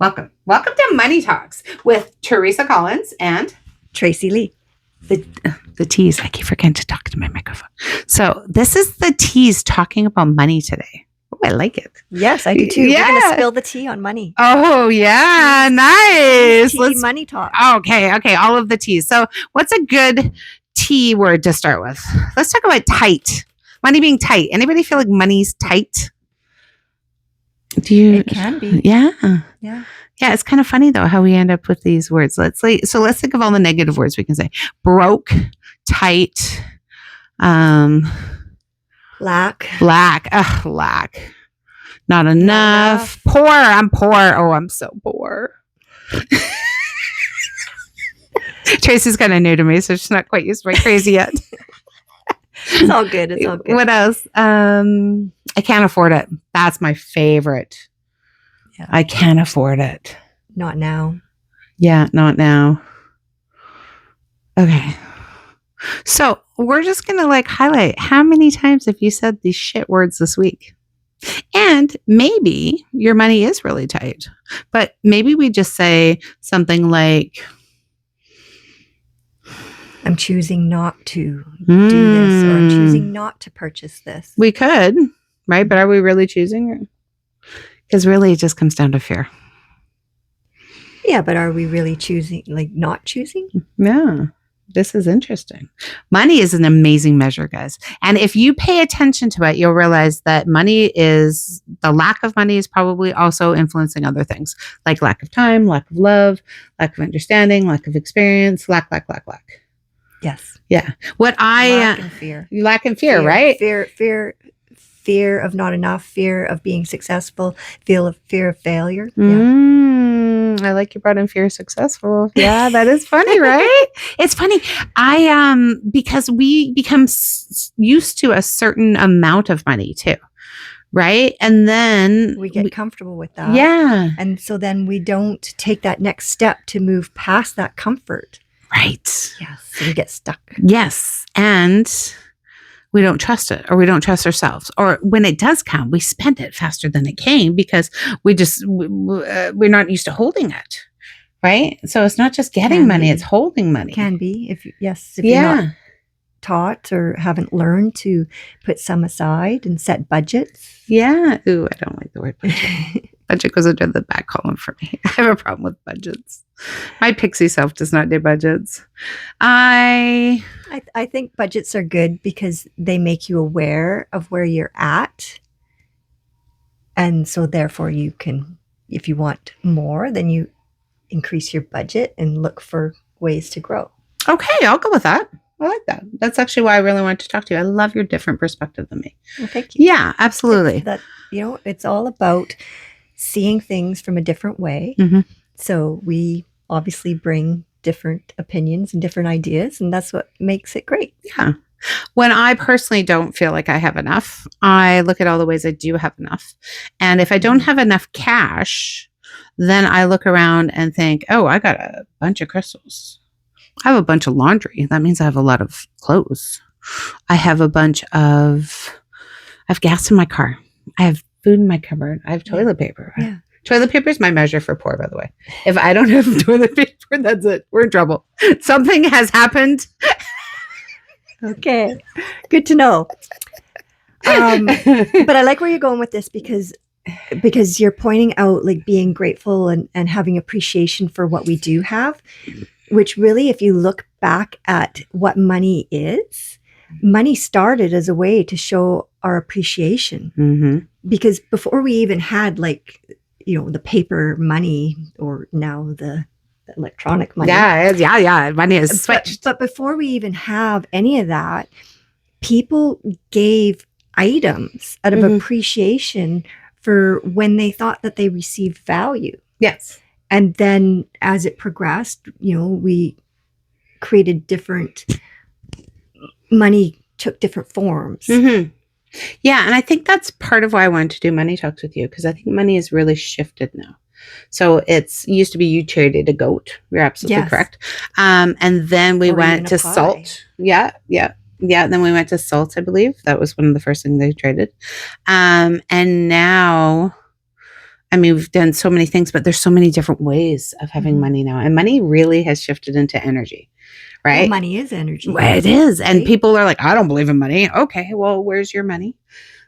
Welcome. Welcome to Money Talks with Teresa Collins and Tracy Lee. The tease. I keep forgetting to talk to my microphone. So this is the tease talking about money today. Oh, I like it. Yes, I do too. Yeah. We're going to spill the tea on money. Oh, yeah. Nice. Money talk. Okay. All of the teas. So what's a good T word to start with? Let's talk about tight. Money being tight. Anybody feel like money's tight? It can be. Yeah. Yeah. Yeah, it's kind of funny though how we end up with these words. Let's think of all the negative words we can say. Broke, tight, lack. Lack. Not enough. Poor. I'm poor. Oh, I'm so poor. Tracy's kind of new to me, so she's not quite used to my crazy yet. It's all good. What else? I can't afford it. That's my favorite. Yeah. I can't afford it. Not now. Yeah, not now. Okay. So we're just going to highlight how many times have you said these shit words this week? And maybe your money is really tight, but maybe we just say something like, I'm choosing not to do this, or I'm choosing not to purchase this. We could, right? But are we really choosing? Because really it just comes down to fear. Yeah, but are we really choosing, not choosing? Yeah, this is interesting. Money is an amazing measure, guys. And if you pay attention to it, you'll realize that the lack of money is probably also influencing other things, like lack of time, lack of love, lack of understanding, lack of experience, lack. Yes. Yeah. Lack and fear. You lack in fear, right? Fear of not enough, fear of being successful, fear of failure. I like you brought in fear of successful. Yeah, that is funny, right? It's funny. Because we become used to a certain amount of money too, right? And then we get comfortable with that. Yeah. And so then we don't take that next step to move past that comfort. Right. Yes. So we get stuck. Yes. And we don't trust it, or we don't trust ourselves. Or when it does come, we spend it faster than it came because we're not used to holding it. Right. So it's not just getting money, it's holding money. It can be. If you're not taught or haven't learned to put some aside and set budgets. Yeah. Ooh, I don't like the word budget. Budget goes into the back column for me. I have a problem with budgets. My pixie self does not do budgets. I think budgets are good because they make you aware of where you're at. And so therefore you can, if you want more, then you increase your budget and look for ways to grow. Okay, I'll go with that. I like that. That's actually why I really wanted to talk to you. I love your different perspective than me. Well, thank you. Yeah, absolutely. It's all about seeing things from a different way. Mm-hmm. So we obviously bring different opinions and different ideas, and that's what makes it great. Yeah. When I personally don't feel like I have enough, I look at all the ways I do have enough. And if I don't have enough cash, then I look around and think, oh, I got a bunch of crystals. I have a bunch of laundry. That means I have a lot of clothes. I have gas in my car. I have food in my cupboard. I have toilet paper. Yeah. Toilet paper is my measure for poor, by the way. If I don't have toilet paper, that's it. We're in trouble. Something has happened. Okay. Good to know. But I like where you're going with this because you're pointing out being grateful and having appreciation for what we do have, which really, if you look back at what money is, money started as a way to show our appreciation. Mm-hmm. Because before we even had the paper money, or now the electronic money. Yeah. Money is switched. But before we even have any of that, people gave items out of appreciation for when they thought that they received value. Yes. And then as it progressed, we created different money, took different forms. Mm-hmm. Yeah. And I think that's part of why I wanted to do Money Talks with you, because I think money has really shifted now. So it used to be you traded a goat. You're absolutely correct. And then we went to salt. Yeah. Then we went to salt, I believe. That was one of the first things they traded. And now I mean, we've done so many things, but there's so many different ways of having money now. And money really has shifted into energy, right? Well, money is energy. Well, it is. And right? people are like, I don't believe in money. Okay, well, where's your money?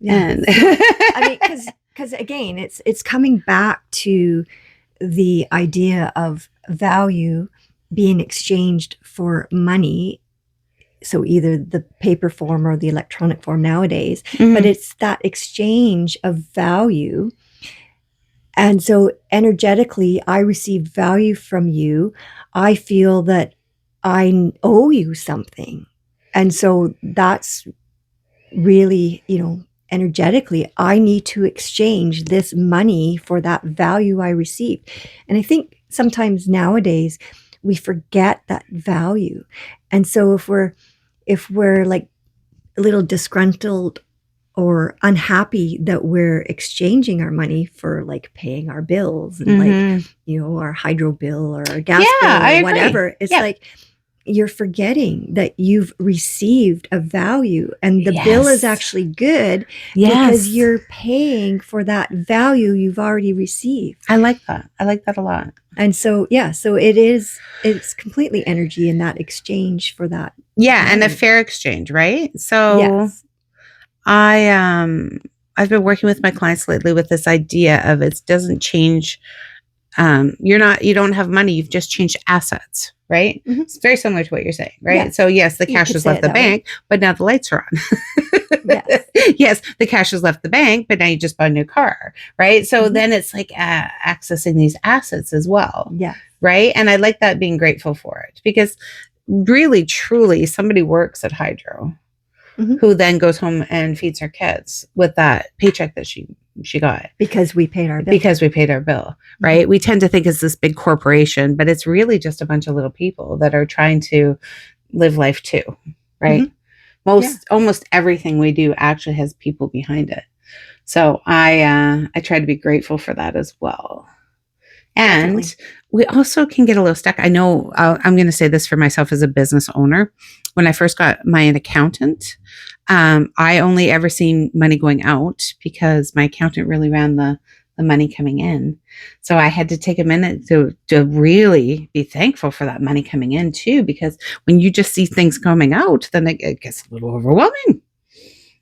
Yeah. And I mean, because again, it's coming back to the idea of value being exchanged for money. So either the paper form or the electronic form nowadays, but it's that exchange of value. And so energetically, I received value from you. I feel that I owe you something. And so that's really, energetically, I need to exchange this money for that value I received. And I think sometimes nowadays we forget that value. And so if we're like a little disgruntled or unhappy that we're exchanging our money for like paying our bills and our hydro bill or our gas bill or whatever, it's like you're forgetting that you've received a value and the bill is actually good because you're paying for that value you've already received. I like that. I like that a lot. And so, so it's completely energy in that exchange for that. Yeah. Money. And a fair exchange, right? So I've been working with my clients lately with this idea of it doesn't change. You don't have money. You've just changed assets, right? Mm-hmm. It's very similar to what you're saying, right? Yes. So yes, the cash has left the bank, but now the lights are on. Yes, the cash has left the bank, but now you just bought a new car, right? So then it's like accessing these assets as well. Yeah. Right. And I like that, being grateful for it, because really, truly, somebody works at Hydro who then goes home and feeds her kids with that paycheck that she got. Because we paid our bill. Because we paid our bill, right? We tend to think it's this big corporation, but it's really just a bunch of little people that are trying to live life too, right? Almost everything we do actually has people behind it. So I try to be grateful for that as well. And we also can get a little stuck. I know I'm going to say this for myself as a business owner. When I first got my accountant, I only ever seen money going out because my accountant really ran the money coming in. So I had to take a minute to really be thankful for that money coming in too, because when you just see things coming out, then it gets a little overwhelming.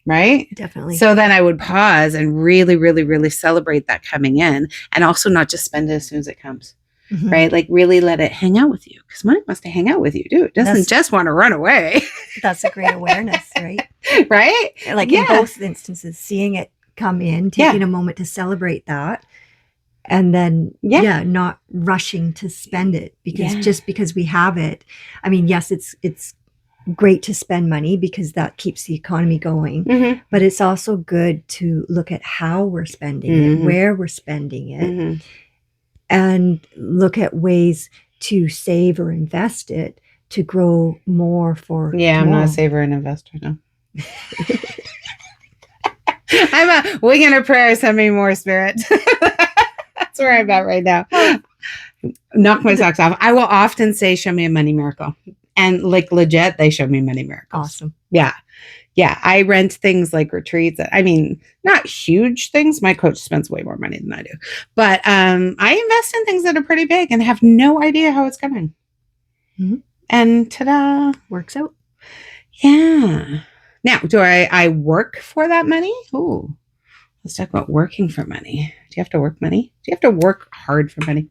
Right? Definitely. So then I would pause and really, really, really celebrate that coming in, and also not just spend it as soon as it comes. Right? Like really let it hang out with you, because money wants to hang out with you, too. It doesn't just want to run away. That's a great awareness, right? Right? Like in both instances, seeing it come in, taking a moment to celebrate that, and then not rushing to spend it because just because we have it. I mean, yes, it's great to spend money because that keeps the economy going, but it's also good to look at how we're spending it, where we're spending it, and look at ways to save or invest it to grow more for tomorrow. I'm not a saver and investor, no. I'm a wing and a prayer, send me more, Spirit. That's where I'm at right now. Knock my socks off. I will often say, show me a money miracle. And like legit, they showed me money miracles. Awesome. Yeah. Yeah. I rent things like retreats. I mean, not huge things. My coach spends way more money than I do. But I invest in things that are pretty big and have no idea how it's coming. And ta-da. Works out. Yeah. Now, do I work for that money? Ooh. Let's talk about working for money. Do you have to work money? Do you have to work hard for money?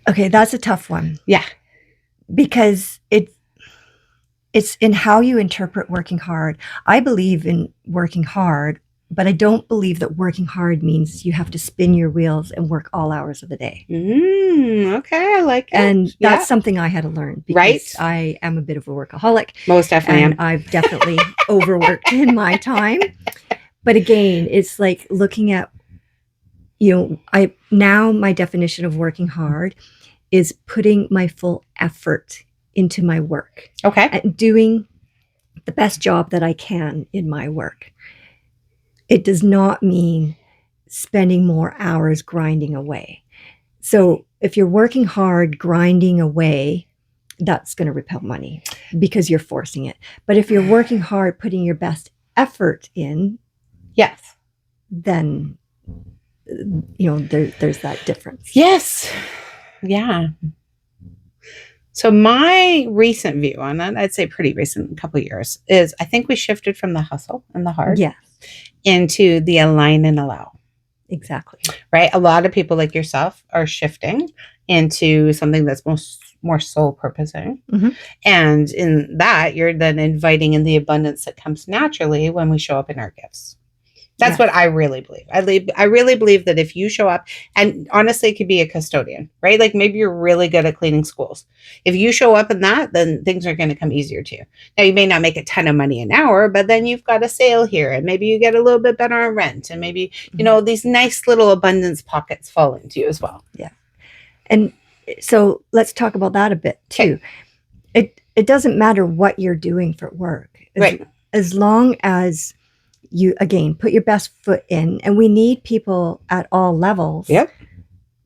Okay, that's a tough one. Yeah. Because it's in how you interpret working hard. I believe in working hard, but I don't believe that working hard means you have to spin your wheels and work all hours of the day. Okay, I like it. And that's something I had to learn because I am a bit of a workaholic. Most definitely and I've definitely overworked in my time. But again, it's like looking at, my definition of working hard is putting my full effort into my work. Okay. And doing the best job that I can in my work. It does not mean spending more hours grinding away. So if you're working hard, grinding away, that's going to repel money because you're forcing it. But if you're working hard, putting your best effort in, yes, then there's that difference. Yes. Yeah. So my recent view on it, I'd say pretty recent, a couple of years, is I think we shifted from the hustle and the hard Yeah, into the align and allow. exactly. Right? A lot of people like yourself are shifting into something that's more soul purposing. Mm-hmm. And in that, you're then inviting in the abundance that comes naturally when we show up in our gifts. That's what I really believe. I really believe that if you show up, and honestly, it could be a custodian, right? Like maybe you're really good at cleaning schools. If you show up in that, then things are going to come easier to you. Now, you may not make a ton of money an hour, but then you've got a sale here, and maybe you get a little bit better on rent, and maybe, these nice little abundance pockets fall into you as well. Yeah. And so let's talk about that a bit too. Okay. It doesn't matter what you're doing for work. Right. As long as you, again, put your best foot in, and we need people at all levels. Yep.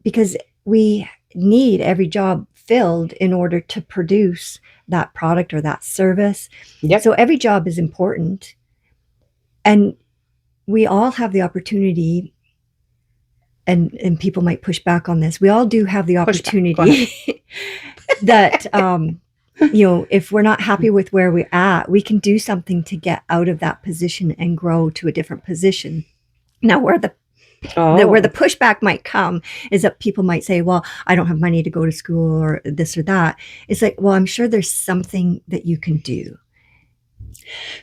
Because we need every job filled in order to produce that product or that service. Yep. So every job is important. And we all have the opportunity, and people might push back on this. We all do have the opportunity that, if we're not happy with where we're at, we can do something to get out of that position and grow to a different position. Now, where the pushback might come is that people might say, well, I don't have money to go to school or this or that. It's like, well, I'm sure there's something that you can do.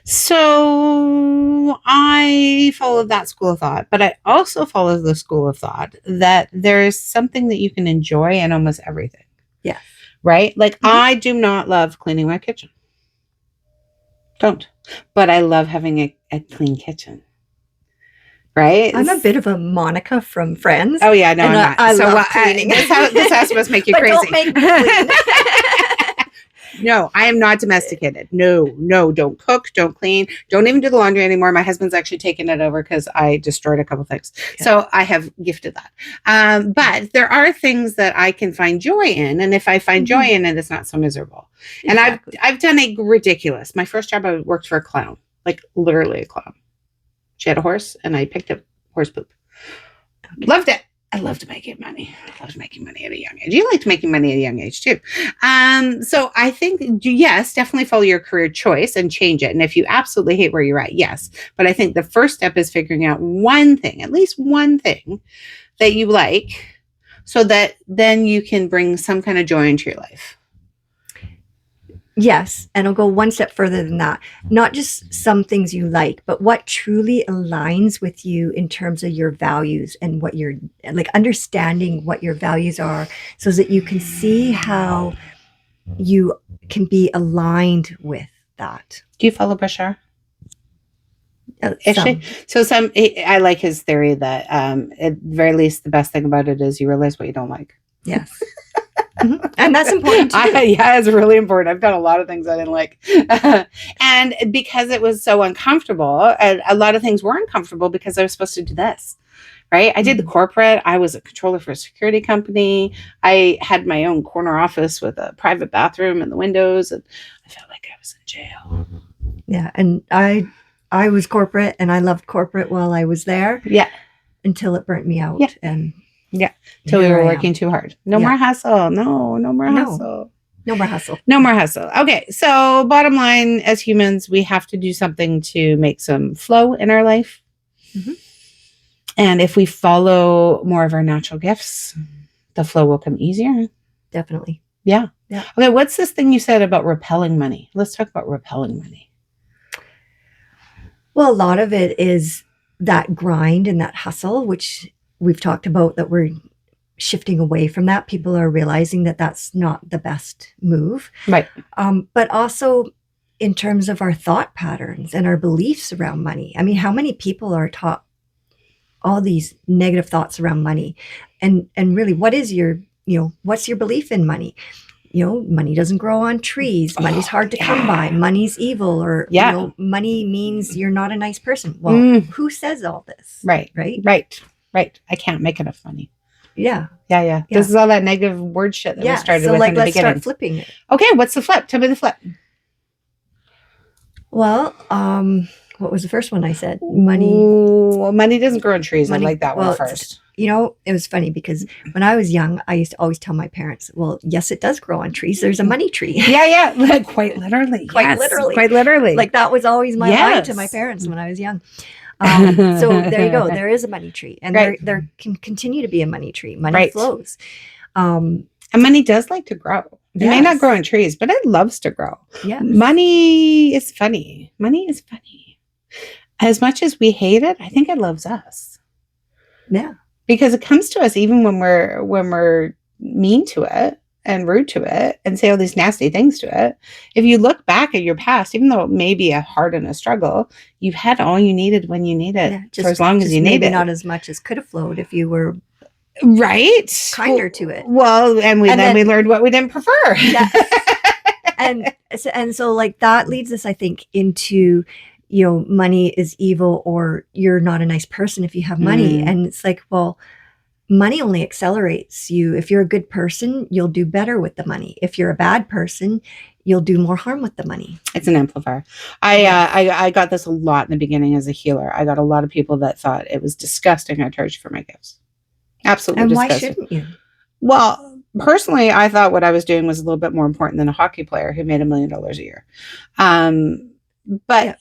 So I follow that school of thought, but I also follow the school of thought that there's something that you can enjoy in almost everything. Yeah. Right? Like I do not love cleaning my kitchen. Don't. But I love having a clean kitchen. Right? I'm a bit of a Monica from Friends. Oh yeah, no, I'm not. I love cleaning. This house must make you but crazy. Don't make me clean. No, I am not domesticated. No, don't cook, don't clean, don't even do the laundry anymore. My husband's actually taken it over because I destroyed a couple things. Okay. So I have gifted that. But there are things that I can find joy in. And if I find joy in it, it's not so miserable. Exactly. And I've done a ridiculous. My first job, I worked for a clown, like literally a clown. She had a horse and I picked up horse poop. Okay. Loved it. I loved making money. I loved making money at a young age. You liked making money at a young age too. So I think, yes, definitely follow your career choice and change it. And if you absolutely hate where you're at, yes. But I think the first step is figuring out one thing, at least one thing that you like, so that then you can bring some kind of joy into your life. Yes. And I'll go one step further than that. Not just some things you like, but what truly aligns with you in terms of your values and what you're like, understanding what your values are so that you can see how you can be aligned with that. Do you follow Bashar? She? So I like his theory that at the very least, the best thing about it is you realize what you don't like. Yes. Mm-hmm. And that's important too. Yeah, it's really important. I've done a lot of things I didn't like. And because it was so uncomfortable, a lot of things were uncomfortable because I was supposed to do this, right? I did the corporate. I was a controller for a security company. I had my own corner office with a private bathroom and the windows. And I felt like I was in jail. Yeah. And I was corporate and I loved corporate while I was there. Yeah. Until it burnt me out. Yeah. And yeah. Till we were working too hard. No more hustle. No more hustle. No more hustle. No more hustle. Okay. So bottom line, as humans, we have to do something to make some flow in our life. Mm-hmm. And if we follow more of our natural gifts, the flow will come easier. Definitely. Yeah. Okay. What's this thing you said about repelling money? Let's talk about repelling money. Well, a lot of it is that grind and that hustle, which we've talked about, that we're shifting away from that. People are realizing that that's not the best move. Right. But also in terms of our thought patterns and our beliefs around money. I mean, how many people are taught all these negative thoughts around money? And really, what is your, what's your belief in money? Money doesn't grow on trees. Money's hard to come by. Money's evil, or money means you're not a nice person. Well, who says all this? Right. I can't make enough money. Yeah. This is all that negative word shit that we started with in the beginning. Let's start flipping it. Okay, what's the flip? Tell me the flip. Well, what was the first one I said? Money. Ooh, money doesn't grow on trees. I like that one first. it was funny because when I was young, I used to always tell my parents, well, yes, it does grow on trees. There's a money tree. Yeah. Like, quite literally. Quite Yes, literally. Quite literally. Like that was always my line to my parents when I was young. So there you go. There is a money tree, and there can continue to be a money tree. Money flows. And money does like to grow. It may not grow in trees, but it loves to grow. Yeah. Money is funny. Money is funny. As much as we hate it, I think it loves us. Yeah. Because it comes to us even when we're mean to it and rude to it and say all these nasty things to it. If you look back at your past, even though it may be a hard and a struggle, you've had all you needed when you needed for as long as you needed. Maybe not as much as could have flowed if you were kinder to it. Well, and then we learned what we didn't prefer. Yes. and so like that leads us, I think, into money is evil, or you're not a nice person if you have money. And it's like, well, money only accelerates you. If you're a good person, you'll do better with the money. If you're a bad person, you'll do more harm with the money. It's an amplifier. I got this a lot in the beginning as a healer. I got a lot of people that thought it was disgusting I charged for my gifts. Absolutely. And disgusting. Why shouldn't you? Well, personally, I thought what I was doing was a little bit more important than a hockey player who made $1 million a year. But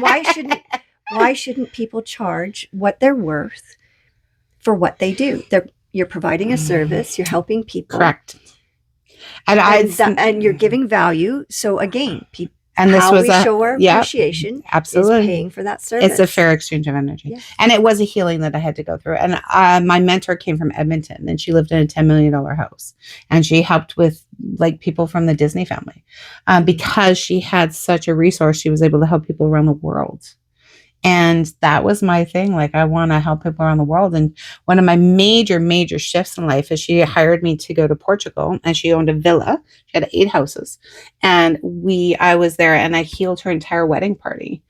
why shouldn't people charge what they're worth for what they do? You're providing a service. You're helping people. Correct. And you're giving value. So again, and this was we show our appreciation. Absolutely, is paying for that service. It's a fair exchange of energy, and it was a healing that I had to go through. And my mentor came from Edmonton, and she lived in a $10 million house, and she helped with like people from the Disney family because she had such a resource. She was able to help people around the world. And that was my thing. Like, I want to help people around the world. And one of my major shifts in life is she hired me to go to Portugal, and she owned a villa. She had 8 houses, and I was there, and I healed her entire wedding party,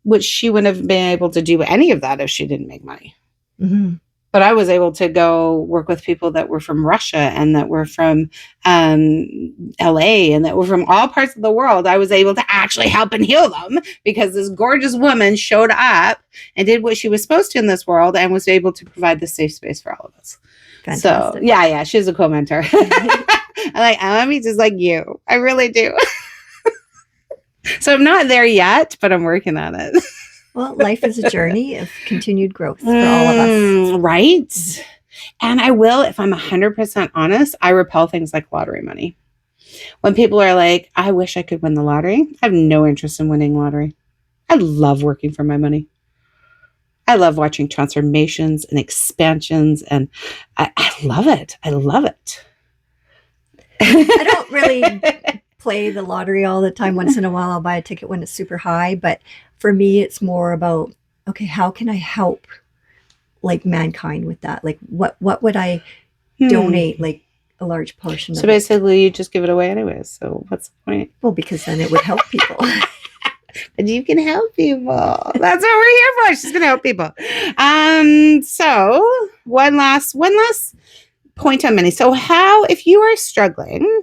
which she wouldn't have been able to do any of that if she didn't make money. Mm-hmm. But I was able to go work with people that were from Russia and that were from LA and that were from all parts of the world. I was able to actually help and heal them because this gorgeous woman showed up and did what she was supposed to in this world and was able to provide the safe space for all of us. Fantastic. So yeah, she's a cool mentor. I want to be just like you. I really do. So I'm not there yet, but I'm working on it. Well, life is a journey of continued growth for all of us. Right. And I will, if I'm 100% honest, I repel things like lottery money. When people are like, I wish I could win the lottery, I have no interest in winning lottery. I love working for my money. I love watching transformations and expansions, and I love it. I love it. I don't really play the lottery all the time. Once in a while, I'll buy a ticket when it's super high, but for me, it's more about, okay, how can I help like mankind with that? Like what would I donate like a large portion of? So basically you just give it away anyways. So what's the point? Well, because then it would help people. But you can help people. That's what we're here for. She's gonna help people. So one last point on money. So if you are struggling,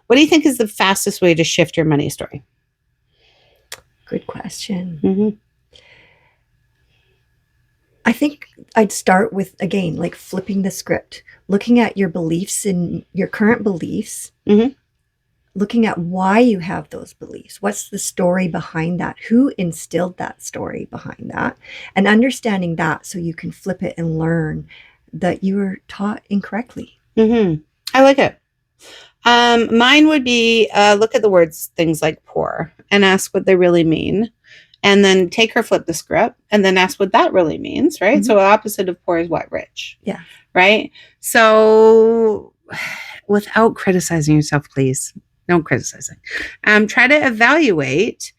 what do you think is the fastest way to shift your money story? Good question. Mm-hmm. I think I'd start with, again, like flipping the script, looking at your beliefs and your current beliefs, looking at why you have those beliefs. What's the story behind that? Who instilled that story behind that? And understanding that so you can flip it and learn that you were taught incorrectly. Mm-hmm. I like it. Mine would be look at the words, things like poor, and ask what they really mean. And then take her flip the script and then ask what that really means, right? Mm-hmm. So opposite of poor is what? Rich. Yeah. Right? So without criticizing yourself, please, don't criticize it. Try to evaluate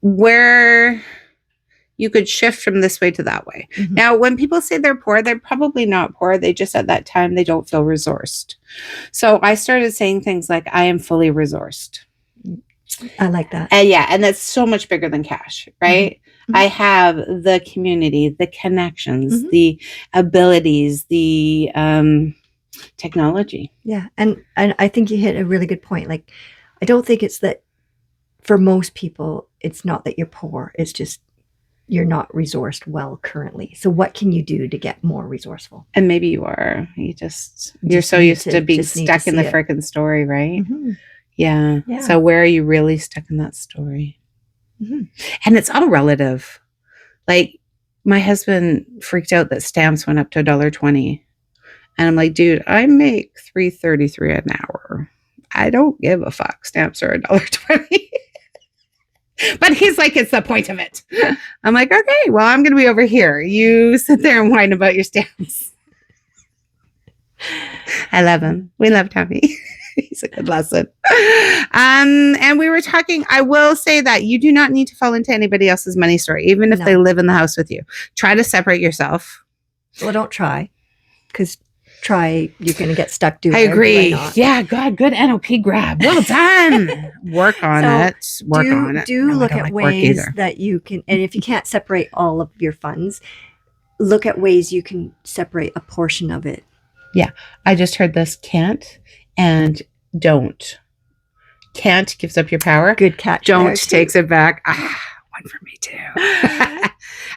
where you could shift from this way to that way. Mm-hmm. Now, when people say they're poor, they're probably not poor. They just, at that time, they don't feel resourced. So I started saying things like, I am fully resourced. I like that. And that's so much bigger than cash, right? Mm-hmm. I have the community, the connections, the abilities, the technology. Yeah. And I think you hit a really good point. Like, I don't think it's that for most people, it's not that you're poor. It's just you're not resourced well currently. So what can you do to get more resourceful? And maybe you are. You're Just so need used to being just need to stuck in see the it. freaking story, right? Mhm. Yeah. Yeah. So where are you really stuck in that story? Mhm. And it's all relative. Like my husband freaked out that stamps went up to $1.20. And I'm like, dude, I make $3.33 an hour. I don't give a fuck. Stamps are $1.20. But he's like, it's the point of it. I'm like, okay, well, I'm going to be over here. You sit there and whine about your stamps. I love him. We love Tommy. He's a good lesson. And we were talking, I will say that you do not need to fall into anybody else's money story, even if No. they live in the house with you. Try to separate yourself. Well, don't try, because you're going to get stuck doing I it. agree. Why not? Yeah, God, good NLP grab. Well done. Work on So it. Work on it. Do No, I look don't at like work ways either. that you can, and if you can't separate all of your funds, look at ways you can separate a portion of it. Yeah, I just heard this can't and don't. Can't gives up your power. Good catch. Don't there, too. takes it back. One for me too.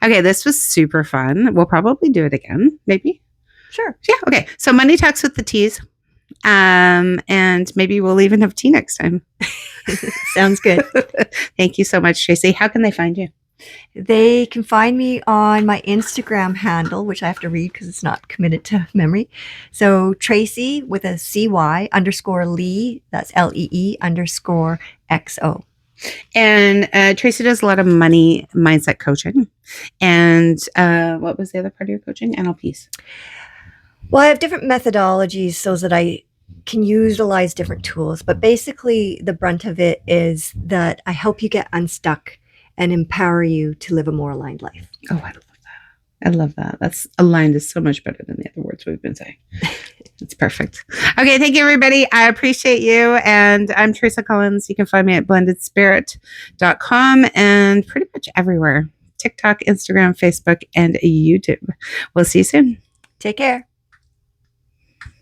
Okay, this was super fun. We'll probably do it again, maybe. Sure. Yeah. Okay. So money talks with the T's, and maybe we'll even have tea next time. Sounds good. Thank you so much, Tracy. How can they find you? They can find me on my Instagram handle, which I have to read because it's not committed to memory. So Tracy with a CY _Lee, that's LEE_XO. And Tracy does a lot of money mindset coaching. And what was the other part of your coaching? NLPs. Well, I have different methodologies so that I can utilize different tools. But basically, the brunt of it is that I help you get unstuck and empower you to live a more aligned life. Oh, I love that. I love that. That's aligned is so much better than the other words we've been saying. It's perfect. Okay, thank you, everybody. I appreciate you. And I'm Teresa Collins. You can find me at blendedspirit.com and pretty much everywhere. TikTok, Instagram, Facebook, and YouTube. We'll see you soon. Take care.